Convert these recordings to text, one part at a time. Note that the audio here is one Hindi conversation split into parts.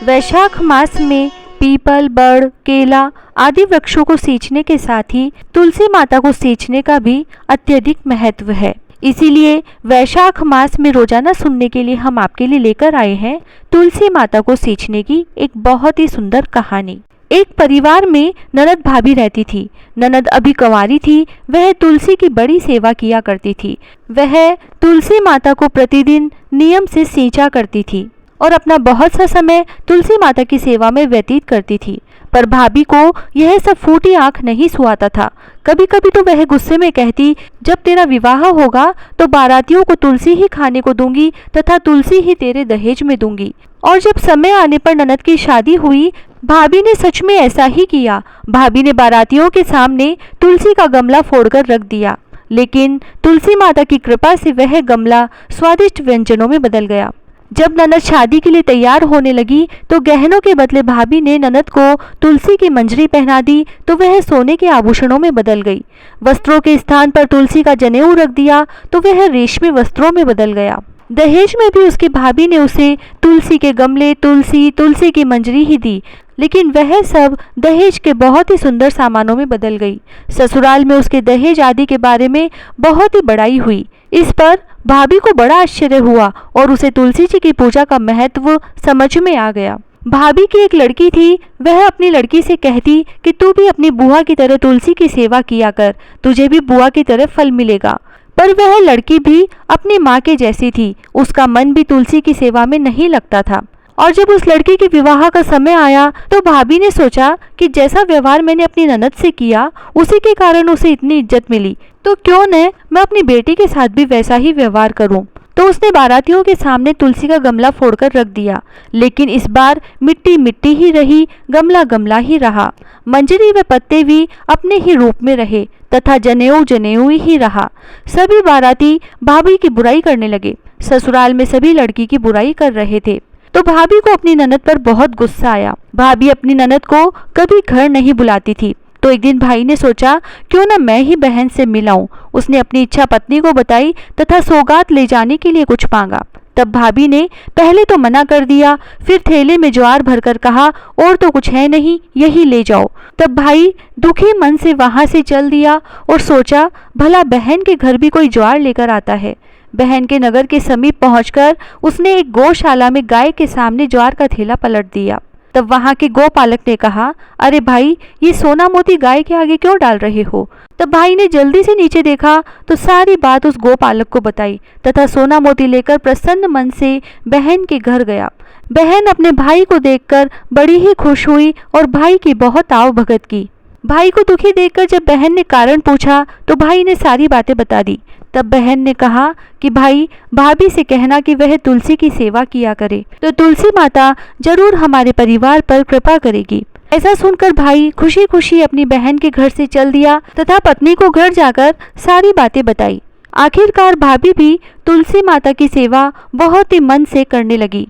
वैशाख मास में पीपल, बड़, केला आदि वृक्षों को सींचने के साथ ही तुलसी माता को सींचने का भी अत्यधिक महत्व है। इसीलिए वैशाख मास में रोजाना सुनने के लिए हम आपके लिए लेकर आए हैं तुलसी माता को सींचने की एक बहुत ही सुंदर कहानी। एक परिवार में ननद भाभी रहती थी। ननद अभी कंवारी थी। वह तुलसी की बड़ी सेवा किया करती थी। वह तुलसी माता को प्रतिदिन नियम से सींचा करती थी और अपना बहुत सा समय तुलसी माता की सेवा में व्यतीत करती थी। पर भाभी को यह सब फूटी आंख नहीं सुहाता था। कभी कभी तो वह गुस्से में कहती, जब तेरा विवाह होगा तो बारातियों को तुलसी ही खाने को दूंगी तथा तुलसी ही तेरे दहेज में दूंगी। और जब समय आने पर ननद की शादी हुई, भाभी ने सच में ऐसा ही किया। भाभी ने बारातियों के सामने तुलसी का गमला फोड़कर रख दिया, लेकिन तुलसी माता की कृपा से वह गमला स्वादिष्ट व्यंजनों में बदल गया। जब ननद शादी के लिए तैयार होने लगी तो गहनों के बदले भाभी ने ननद को तुलसी की मंजरी पहना दी तो वह सोने के आभूषणों में बदल गई। वस्त्रों के स्थान पर तुलसी का जनेऊ रख दिया तो वह रेशमी वस्त्रों में बदल गया। दहेज में भी उसकी भाभी ने उसे तुलसी के गमले, तुलसी की मंजरी ही दी, लेकिन वह सब दहेज के बहुत ही सुंदर सामानों में बदल गई। ससुराल में उसके दहेज आदि के बारे में बहुत ही बड़ाई हुई। इस पर भाभी को बड़ा आश्चर्य हुआ और उसे तुलसी जी की पूजा का महत्व समझ में आ गया। भाभी की एक लड़की थी। वह अपनी लड़की से कहती कि तू भी अपनी बुआ की तरह तुलसी की सेवा किया कर, तुझे भी बुआ की तरह फल मिलेगा। पर वह लड़की भी अपनी माँ के जैसी थी। उसका मन भी तुलसी की सेवा में नहीं लगता था। और जब उस लड़की के विवाह का समय आया तो भाभी ने सोचा कि जैसा व्यवहार मैंने अपनी ननद से किया उसी के कारण उसे इतनी इज्जत मिली, तो क्यों न मैं अपनी बेटी के साथ भी वैसा ही व्यवहार करूं। तो उसने बारातियों के सामने तुलसी का गमला फोड़कर रख दिया, लेकिन इस बार मिट्टी मिट्टी ही रही, गमला गमला ही रहा। मंजरी व पत्ते भी अपने ही रूप में रहे तथा जनेऊ जनेऊ ही रहा। सभी बाराती भाभी की बुराई करने लगे। ससुराल में सभी लड़की की बुराई कर रहे थे। तो भाभी को अपनी ननद पर बहुत गुस्सा आया। भाभी अपनी ननद को कभी घर नहीं बुलाती थी। तो एक दिन भाई ने सोचा क्यों न मैं ही बहन से मिलाऊं। उसने अपनी इच्छा पत्नी को बताई तथा सौगात ले जाने के लिए कुछ मांगा। तब भाभी ने पहले तो मना कर दिया, फिर थैले में ज्वार भरकर कहा, और तो कुछ है नहीं, यही ले जाओ। तब भाई दुखी मन से वहां से चल दिया और सोचा भला बहन के घर भी कोई ज्वार लेकर आता है। बहन के नगर के समीप पहुंचकर उसने एक गौशाला में गाय के सामने ज्वार का थैला पलट दिया। तब वहां के गौपालक ने कहा, अरे भाई, ये सोना मोती गाय के आगे क्यों डाल रहे हो। तब भाई ने जल्दी से नीचे देखा तो सारी बात उस गौपालक को बताई तथा सोना मोती लेकर प्रसन्न मन से बहन के घर गया। बहन अपने भाई को देखकर बड़ी ही खुश हुई और भाई की बहुत आव भगत की। भाई को दुखी देखकर जब बहन ने कारण पूछा तो भाई ने सारी बातें बता दी। तब बहन ने कहा कि भाई, भाभी से कहना कि वह तुलसी की सेवा किया करे, तो तुलसी माता जरूर हमारे परिवार पर कृपा करेगी। ऐसा सुनकर भाई खुशी खुशी अपनी बहन के घर से चल दिया तथा पत्नी को घर जाकर सारी बातें बताई। आखिरकार भाभी भी तुलसी माता की सेवा बहुत ही मन से करने लगी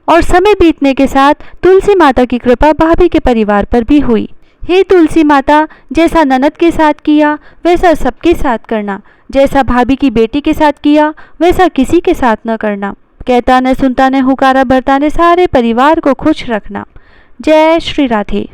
और समय बीतने के साथ तुलसी माता की कृपा भाभी के परिवार पर भी हुई। हे तुलसी माता, जैसा ननद के साथ किया वैसा सबके साथ करना, जैसा भाभी की बेटी के साथ किया वैसा किसी के साथ न करना। कहता न सुनता न हुकारा भरता न सारे परिवार को खुश रखना। जय श्री राधे।